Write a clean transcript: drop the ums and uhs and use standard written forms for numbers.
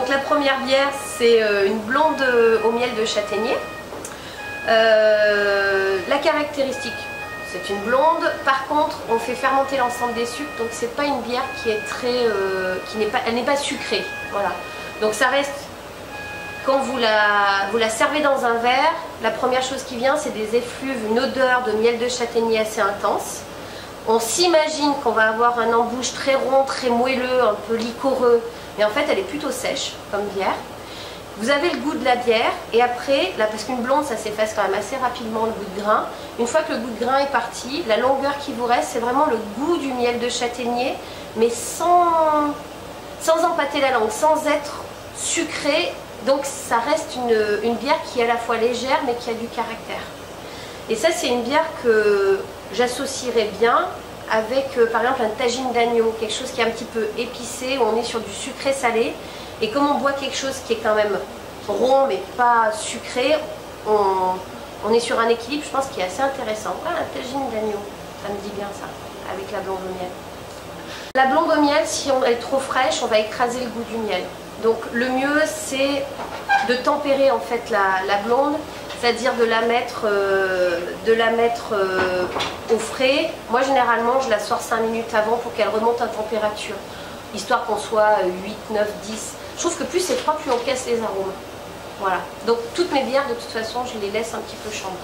Donc la première bière, c'est une blonde au miel de châtaignier. La caractéristique, c'est une blonde. Par contre, on fait fermenter l'ensemble des sucres, donc c'est pas une bière qui est très, elle n'est pas sucrée. Voilà. Donc ça reste, quand vous la servez dans un verre, la première chose qui vient, c'est des effluves, une odeur de miel de châtaignier assez intense. On s'imagine qu'on va avoir un embouche très rond, très moelleux, un peu liquoreux, mais en fait elle est plutôt sèche comme bière. Vous avez le goût de la bière et après, là, parce qu'une blonde ça s'efface quand même assez rapidement le goût de grain. Une fois que le goût de grain est parti, la longueur qui vous reste c'est vraiment le goût du miel de châtaignier, mais sans empâter la langue, sans être sucré. Donc ça reste une bière qui est à la fois légère mais qui a du caractère. Et ça c'est une bière que j'associerais bien avec par exemple un tagine d'agneau, quelque chose qui est un petit peu épicé, où on est sur du sucré salé. Et comme on boit quelque chose qui est quand même rond mais pas sucré, on est sur un équilibre, je pense, qui est assez intéressant. Ah, un tagine d'agneau, ça me dit bien ça, avec la blonde au miel. La blonde au miel, si elle est trop fraîche, on va écraser le goût du miel. Donc le mieux c'est de tempérer en fait la blonde, c'est-à-dire de la mettre au frais. Moi généralement je la sors 5 minutes avant pour qu'elle remonte en température, histoire qu'on soit 8, 9, 10. Je trouve que plus c'est froid, plus on casse les arômes. Voilà. Donc toutes mes bières de toute façon je les laisse un petit peu chambrer.